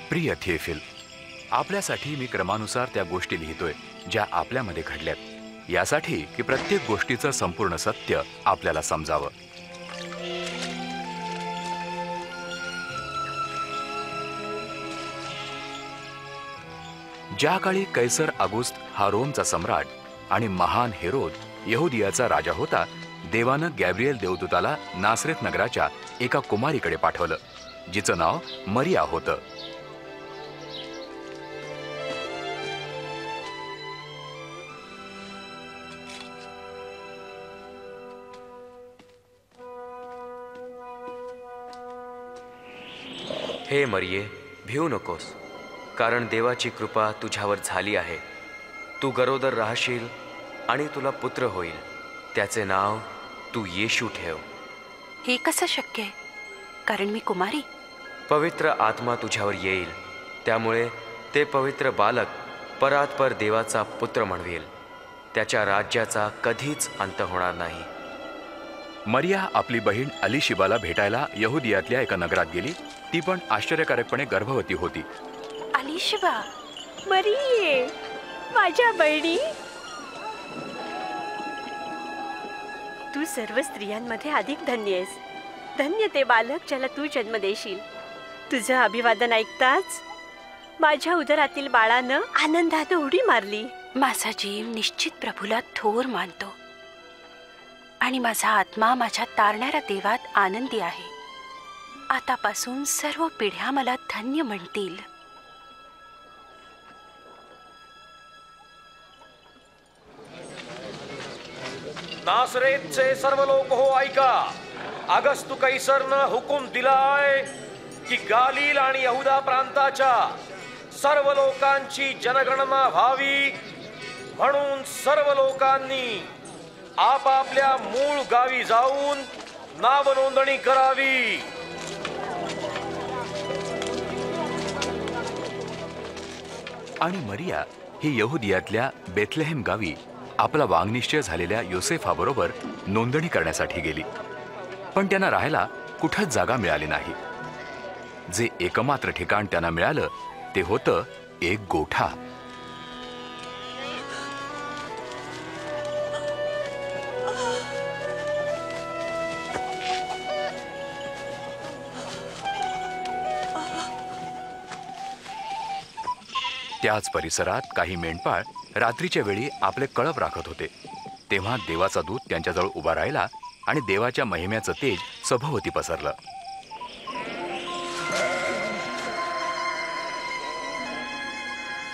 प्रिय थिएफिल, आपल्यासाठी मी क्रमानुसार त्या गोष्टी लिहितोय ज्या आपल्यामध्ये घडल्यात, यासाठी की प्रत्येक गोष्टीचं संपूर्ण सत्य आपल्याला समजावं. ज्या काळी कैसर ऑगस्ट हा रोमचा सम्राट आणि महान हेरोद यहुदियाचा राजा होता, देवानं गॅब्रिएल देवदूताला नासरेत नगराच्या एका कुमारीकडे पाठवलं, जिचं नाव मरिया होतं. हे मरिये, भिवू नकोस, कारण देवाची कृपा तुझ्यावर झाली आहे. तू गरोदर राहशील आणि तुला पुत्र होईल. त्याचे नाव तू येशू ठेव. हे कसं शक्य आहे, कारण मी कुमारी? पवित्र आत्मा तुझ्यावर येईल, त्यामुळे ते पवित्र बालक परात्पर देवाचा पुत्र म्हणवेल. त्याच्या राज्याचा कधीच अंत होणार नाही. मरिया आपली बहीण अलिशिबाला भेटायला यहुदियातल्या एका नगरात गेली. ती पण आश्चर्यकारकपणे गर्भवती होती. अलिशिबा, मरिये, माझ्या बहिणी, तू सर्व स्त्रियांमध्ये अधिक धन्य आहेस. धन्य ते बालक ज्याला तू जन्म देशील. तुझं अभिवादन ऐकताच माझ्या उदरातील बाळानं आनंदात उडी मारली. माझा जीव निश्चित प्रभूला थोर मानतो आणि माझा आत्मा माझ्या तारणाऱ्या देवात आनंदी आहे. आतापासून सर्व पिढ्या मला धन्य म्हणतील. नासरेतचे सर्व लोक हो, ऐका. ऑगस्ट कैसरनं हुकूम दिलाय की गालिल आणि यहुदा प्रांताच्या सर्व लोकांची जनगणना व्हावी, म्हणून सर्व लोकांनी आपापल्या मूळ गावी जाऊन नाव नोंदणी करावी. आणि मरिया ही यहुदियातल्या बेथलेहेम गावी आपला वांगनिश्चय झालेल्या योसेफाबरोबर नोंदणी करण्यासाठी गेली. पण त्यांना राहायला कुठंच जागा मिळाली नाही. जे एकमात्र ठिकाण त्यांना मिळालं ते होतं एक गोठा. त्याच परिसरात काही मेंढपाळ रात्रीच्या वेळी आपले कळप राखत होते. तेव्हा देवाचा दूत त्यांच्याजवळ उभा राहिला आणि देवाच्या महिम्याचं तेज सभोवती पसरलं.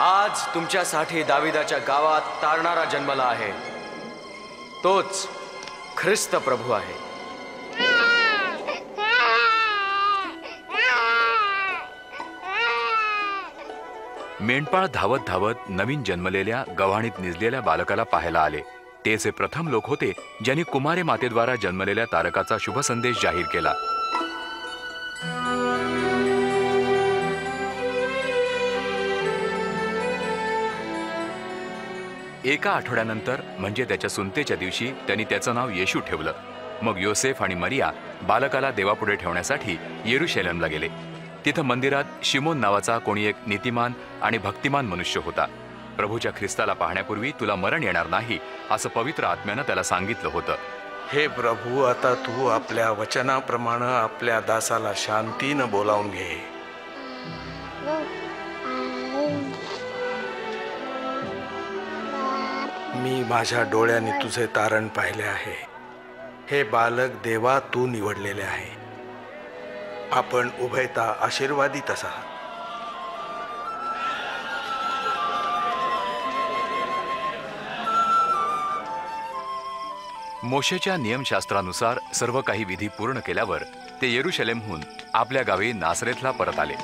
आज तुमच्यासाठी दाविदाच्या गावात तारणारा जन्मला आहे. तोच ख्रिस्त प्रभू आहे. मेंढपाळ धावत धावत नवीन जन्मलेल्या गव्हाणीत निजलेल्या बालकाला पाहायला आले. तेच हे प्रथम लोक होते ज्यांनी कुमारी मातेद्वारा जन्मलेल्या तारकाचा शुभ संदेश जाहीर केला. एका आठवड्यानंतर म्हणजे त्याच्या सुनतेच्या दिवशी त्यांनी त्याचं नाव येशू ठेवलं. मग योसेफ आणि मरिया बालकाला देवापुढे ठेवण्यासाठी येरुशलेमला गेले. तिथं मंदिरात शिमोन नावाचा कोणी एक नीतिमान आणि भक्तिमान मनुष्य होता. प्रभूच्या ख्रिस्ताला पाहण्यापूर्वी तुला मरण येणार नाही असं पवित्र आत्म्यानं त्याला सांगितलं होतं. हे प्रभू, आता तू आपल्या वचनाप्रमाणे आपल्या दासाला शांतीनं बोलावून घे. मी माझ्या डोळ्यांनी तुझे तारण पाहिले आहे. हे बालक देवा तू निवडलेले आहे. आपण उभयता आशीर्वादित असा. मोशेच्या नियमशास्त्रानुसार सर्व काही विधी पूर्ण केल्यावर ते येरुशलेमहून आपल्या गावी नासरेतला परत आले.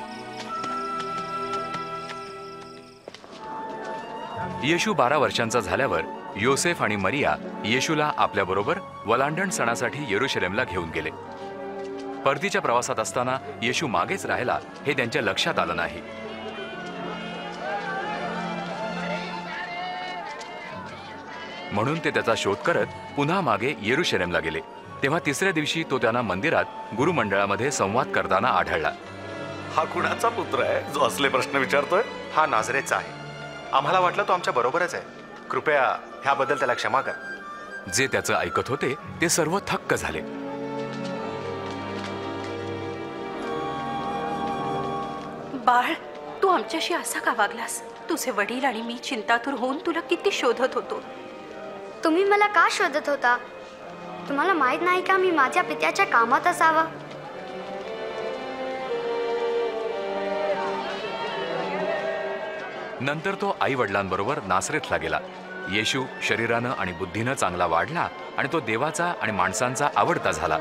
येशू 12 वर्षांचा झाल्यावर योसेफ आणि मरिया येशूला आपल्याबरोबर वलांडण सणासाठी येरुशलेमला घेऊन गेले. परतीच्या प्रवासात असताना येशू मागेच राहिला हे त्यांच्या लक्षात आलं नाही. म्हणून ते त्याचा शोध करत पुन्हा मागे येरुशलेमला गेले. तेव्हा तिसऱ्या दिवशी तो त्यांना मंदिरात गुरुमंडळामध्ये संवाद करताना आढळला. हा कुणाचा पुत्र आहे जो असले प्रश्न विचारतोय? हा नाझरेतचा आहे. आम्हाला वाटलं तो आमच्या बरोबरच आहे. कृपया ह्याबद्दल त्याला क्षमा कर. जे त्याचं ऐकत होते ते सर्व थक्क झाले. बाळ, तू आमच्याशी असा का वागलास? तुझे वडील आणि मी चिंतातूर होऊन तुला किती शोधत होतो. तुम्ही मला का शोधत होता? तुम्हाला माहित नाही का मी माझ्या पित्याच्या कामात असावा? नंतर तो आई वडिलांबरोबर नासरेतला गेला. येशू शरीरानं आणि बुद्धीनं चांगला वाढला आणि तो देवाचा आणि माणसांचा आवडता झाला.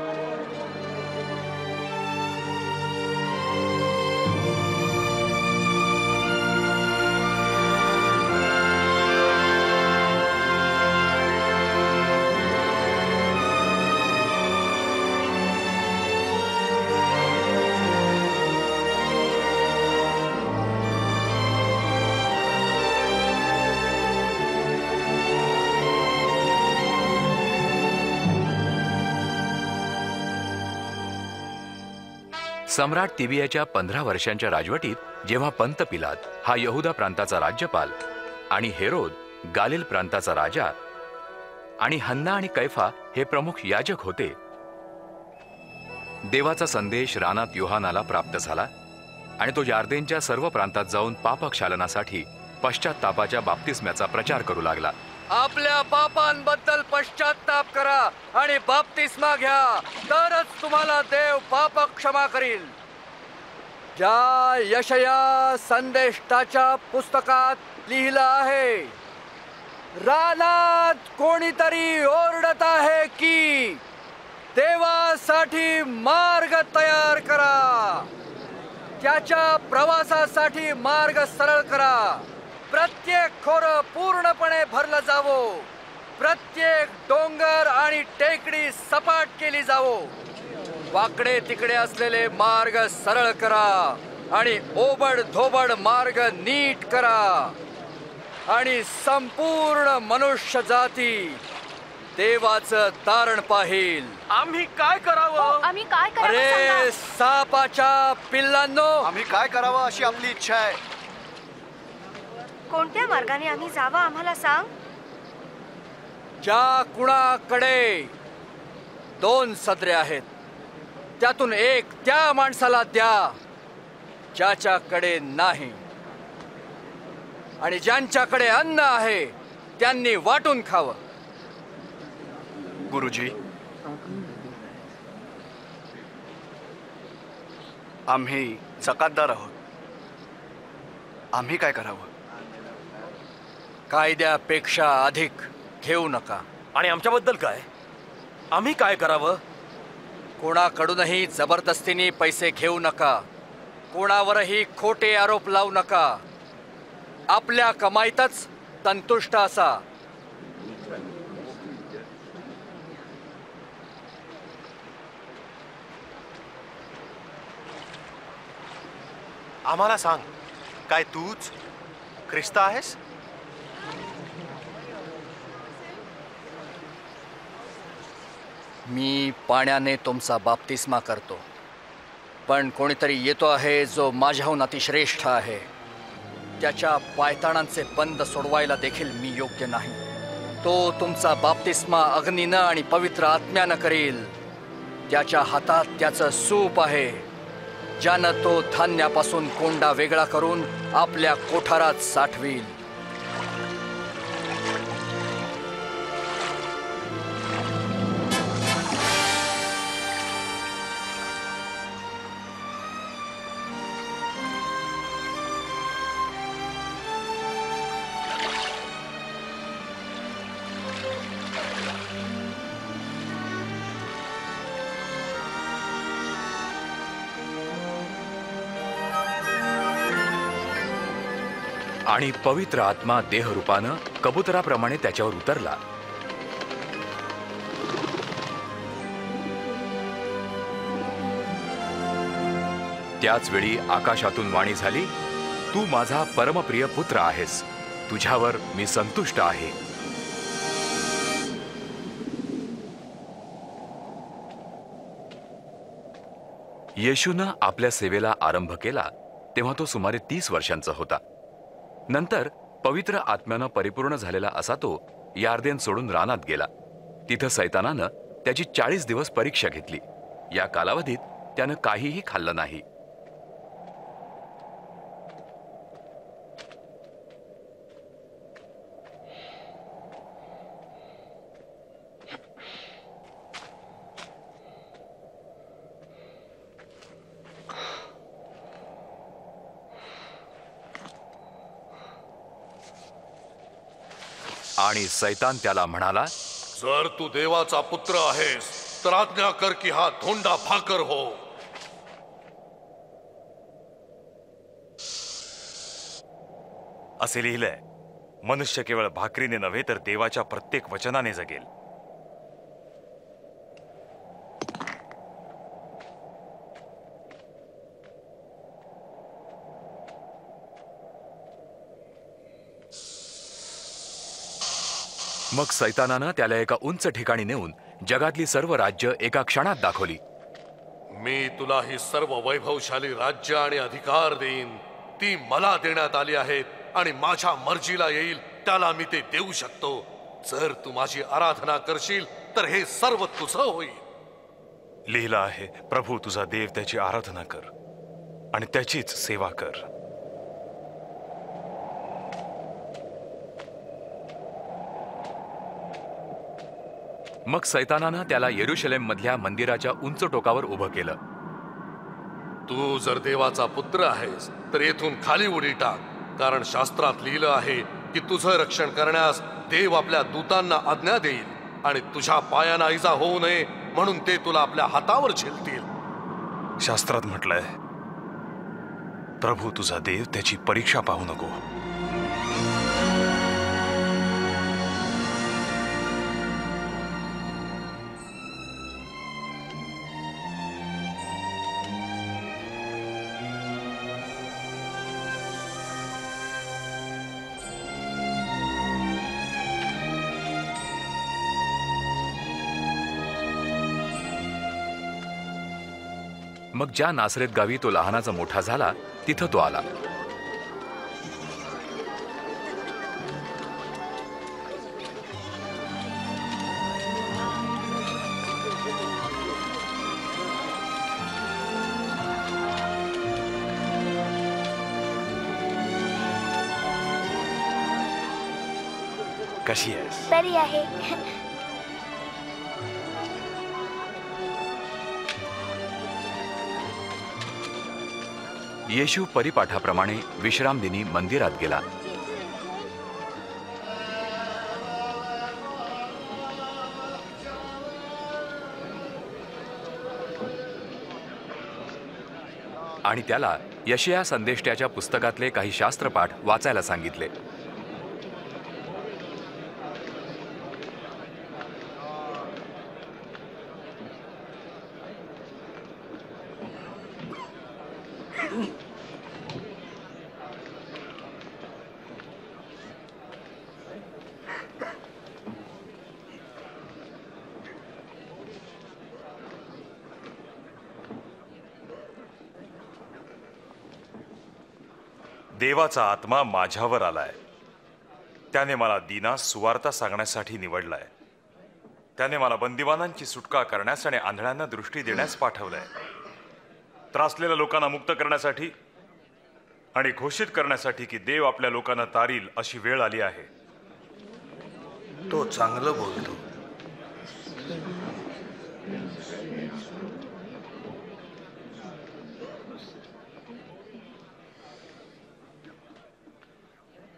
सम्राट तिबियाच्या 15 वर्षांच्या राजवटीत जेव्हा पंत पिलात हा यहुदा प्रांताचा राज्यपाल आणि हेरोद गालिल प्रांताचा राजा आणि हन्ना आणि कैफा हे प्रमुख याजक होते, देवाचा संदेश रानात योहानाला प्राप्त झाला आणि तो यार्देनच्या सर्व प्रांतात जाऊन पापक्षालनासाठी पश्चात्तापाच्या बाप्तिस्म्याचा प्रचार करू लागला. आपल्या पापांबद्दल पश्चात्ताप करा आणि बाप्तिस्मा घ्या, तरच तुम्हाला देव पाप क्षमा करील. ज्या यशया संदेष्टाच्या पुस्तकात लिहिलं आहे, रानात कोणीतरी ओरडत आहे की देवासाठी मार्ग तयार करा, त्याच्या प्रवासासाठी मार्ग सरळ करा. प्रत्येक खोरं पूर्णपणे भरलं जावो, प्रत्येक डोंगर आणि टेकडी सपाट केली जावो. वाकडे तिकडे असलेले मार्ग सरळ करा आणि ओबड धोबड मार्ग नीट करा आणि संपूर्ण मनुष्य जाती देवाचं तारण पाहिल. आम्ही काय करावं? आम्ही काय करावं अरे सांगा. सापाच्या पिल्लांनो, आम्ही काय करावं अशी आपली इच्छा आहे. कोणत्या मार्गाने आम्ही जावं आम्हाला सांग. ज्या कुणाकडे 2 सदरे आहेत त्यातून एक त्या माणसाला द्या ज्याच्याकडे नाही, आणि ज्यांच्याकडे अन्न आहे त्यांनी वाटून खावं. गुरुजी, आम्ही जकातदार आहोत. आम्ही काय करावं? कायद्यापेक्षा अधिक घेऊ नका. आणि आमच्याबद्दल काय? आम्ही काय करावं? कोणाकडूनही जबरदस्तीने पैसे घेऊ नका. कोणावरही खोटे आरोप लावू नका. आपल्या कमाईतच संतुष्ट असा. आम्हाला सांग, काय तूच ख्रिस्त आहेस? मी पाण्याने तुमचा बाप्तिस्मा करतो, पण कोणीतरी येतो आहे जो माझ्याहून अतिश्रेष्ठ आहे. त्याच्या पायताणांचे बंद सोडवायला देखील मी योग्य नाही. तो तुमचा बाप्तिस्मा अग्नीनं आणि पवित्र आत्म्यानं करील. त्याच्या हातात त्याचं सूप आहे, ज्यानं तो धान्यापासून कोंडा वेगळा करून आपल्या कोठारात साठवील. आणि पवित्र आत्मा देहरूपानं कबुतराप्रमाणे त्याच्यावर उतरला. त्याच वेळी आकाशातून वाणी झाली, तू माझा परमप्रिय पुत्र आहेस, तुझ्यावर मी संतुष्ट आहे. येशूनं आपल्या सेवेला आरंभ केला तेव्हा तो सुमारे 30 वर्षांचा होता. नंतर पवित्र आत्म्यानं परिपूर्ण झालेला असा तो यार्देन सोडून रानात गेला. तिथं सैतानानं त्याची 40 दिवस परीक्षा घेतली. या कालावधीत त्यानं काहीही खाल्लं नाही. आणि सैतान त्याला म्हणाला, जर तू देवाचा पुत्र आहेस तर आज्ञा कर की हा धोंडा भाकर हो. असे लिहिलंय, मनुष्य केवळ भाकरीने नव्हे तर देवाच्या प्रत्येक वचनाने जगेल. मग सैतानानं त्याला एका उंच ठिकाणी नेऊन जगातली सर्व राज्य एका क्षणात दाखवली. मी तुला ही सर्व वैभवशाली राज्य आणि अधिकार देईन. ती मला देण्यात आली आहेत आणि माझ्या मर्जीला येईल त्याला मी ते देऊ शकतो. जर तू माझी आराधना करशील तर हे सर्व तुझं होईल. लिहिलं आहे, प्रभू तुझा देव त्याची आराधना कर आणि त्याचीच सेवा कर. मग सैतानानं त्याला येरुशलेम मधल्या मंदिराच्या उंच टोकावर उभं केलं. तू जर देवाचा पुत्र आहेस तर येथून खाली उडी टाक, कारण शास्त्रात लिहिलं आहे की तुझं रक्षण करण्यास देव आपल्या दूतांना आज्ञा देईल आणि तुझ्या पायांना इजा होऊ नये म्हणून ते तुला आपल्या हातावर झेलतील. शास्त्रात म्हटलंय, प्रभू तुझा देव त्याची परीक्षा पाहू नको. मग ज्या नासरेत गावी तो लहानाचा मोठा झाला तिथं तो आला. कशी आहेस? बरी आहे. येशू परिपाठाप्रमाणे विश्रामदिनी मंदिरात गेला. आणि त्याला यशया संदेष्ट्याच्या पुस्तकातले काही शास्त्रपाठ वाचायला सांगितले. देवाचा आत्मा माझ्यावर आलाय. त्याने मला दीनास सुवार्ता सांगण्यासाठी निवडलाय. त्याने मला बंदिवानांची सुटका करण्यास आणि आंधळ्यांना दृष्टी देण्यास पाठवलंय. त्रासलेल्या लोकांना मुक्त करण्यासाठी आणि घोषित करण्यासाठी की देव आपल्या लोकांना तारील अशी वेळ आली आहे. तो चांगलं बोलतो.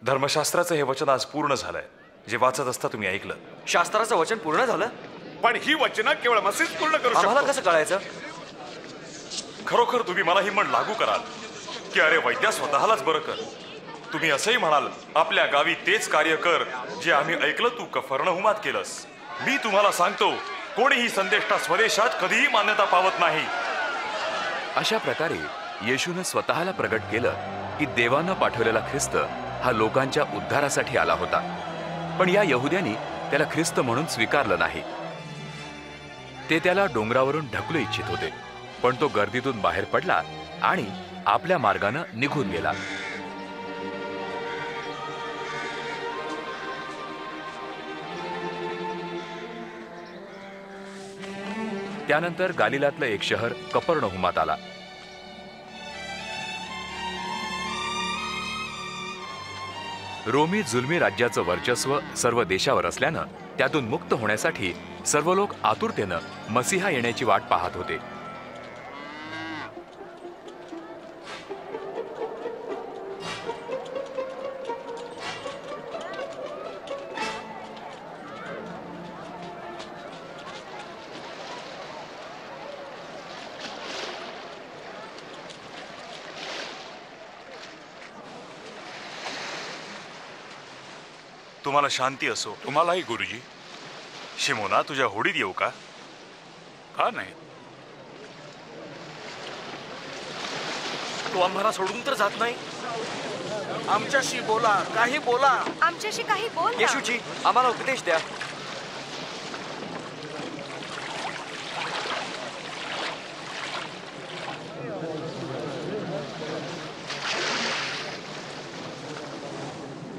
धर्मशास्त्राचं हे वचन आज पूर्ण झालंय. जे वाचत असता तुम्ही ऐकलं. शास्त्राचं वचन पूर्ण झालं? पण ही वचनं केवळ मसीच पूर्ण करू शकतो. आम्हाला कसं कळायचं? खरोखर तुम्ही मला ही म्हण लागू कराल की अरे वैद्या स्वतःलाच बरं कर. तुम्ही असंही म्हणाल आपल्या गावी तेच कार्य कर जे आम्ही ऐकलं तू कफरनहुमात केलंस. मी तुम्हाला सांगतो कोणीही संदेष्टा स्वदेशात कधीही मान्यता पावत नाही. अशा प्रकारे येशूनं स्वतःला प्रगट केलं की देवानं पाठवलेला ख्रिस्त हा लोकांच्या उद्धारासाठी आला होता. पण या यहुद्यांनी त्याला ख्रिस्त म्हणून स्वीकारलं नाही. ते त्याला डोंगरावरून ढकलू इच्छित होते. पण तो गर्दीतून बाहेर पडला आणि आपल्या मार्गानं निघून गेला. त्यानंतर गालिलातलं एक शहर कफरनहूमात आला. रोमी जुलमी राज्याचं वर्चस्व सर्व देशावर असल्यानं त्यातून मुक्त होण्यासाठी सर्व लोक आतुरतेनं मसीहा येण्याची वाट पाहत होते. तुम्हाला शांती असो. तुम्हालाही गुरुजी. शिमोना, तुझ्या होडीत येऊ का? का नाही? तू आम्हाला सोडून तर जात नाही. आमच्याशी बोला, काही बोला. आमच्याशी काही बोल ना. येशूची आम्हाला उपदेश द्या.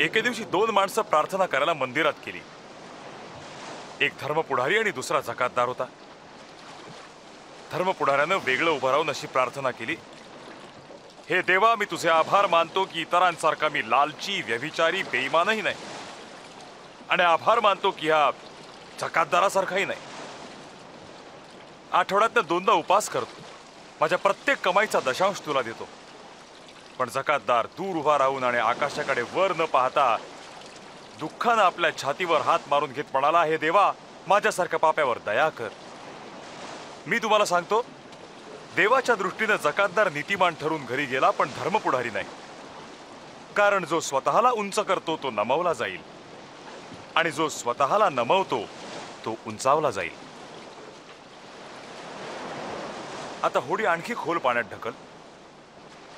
एके दिवशी 2 माणसं प्रार्थना करायला मंदिरात गेली. एक धर्मपुढारी आणि दुसरा जकातदार होता. धर्मपुढाऱ्यानं वेगळं उभं राहून अशी प्रार्थना केली, हे देवा, मी तुझे आभार मानतो की इतरांसारखा मी लालची, व्यभिचारी, बेईमानही नाही, आणि आभार मानतो की ह्या जकातदारासारखाही नाही. आठवड्यातनं 2दा उपास करतो, माझ्या प्रत्येक कमाईचा दशांश तुला देतो. पण जकातदार दूर उभा राहून आणि आकाशाकडे वर न पाहता दुःखानं आपल्या छातीवर हात मारून घेत म्हणाला, हे देवा, माझ्यासारख्या पाप्यावर दया कर. मी तुम्हाला सांगतो, देवाच्या दृष्टीनं जकातदार नीतिमान ठरून घरी गेला, पण धर्मपुढारी नाही. कारण जो स्वतःला उंच करतो तो नमवला जाईल, आणि जो स्वतःला नमवतो तो उंचावला जाईल. आता होडी आणखी खोल पाण्यात ढकल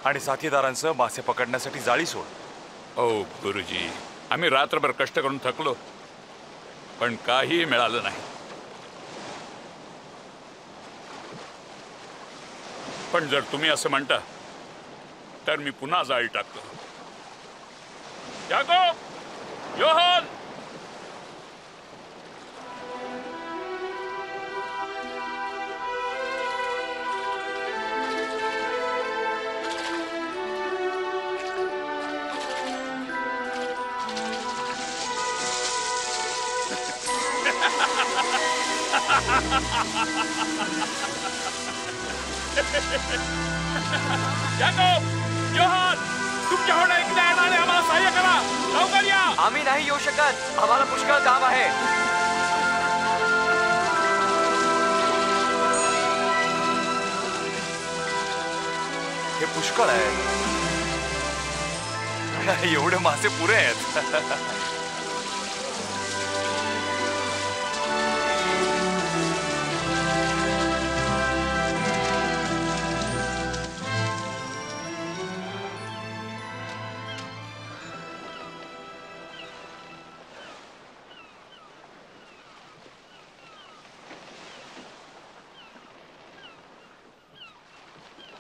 आणि साथीदारांसह मासे पकडण्यासाठी जाळी सोड. ओ गुरुजी, आम्ही रात्रभर कष्ट करून थकलो, पण काही मिळालं नाही. पण जर तुम्ही असं म्हणता तर मी पुन्हा जाळी टाकतो. याकोब, योहान, याकोब, योहान, तुमच्या होड्या इकडे येणारे आम्हाला सहाय्य करा. लवकर या. आम्ही नाही येऊ शकत, आम्हाला पुष्कळ काम आहे. हे पुष्कळ आहे. एवढे मासे पुरे आहेत.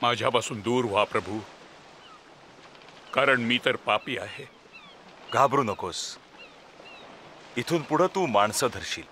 माझ्यापासून दूर व्हा प्रभू, कारण मी तर पापी आहे. घाबरू नकोस. इथून पुढे तू माणसं धरशील.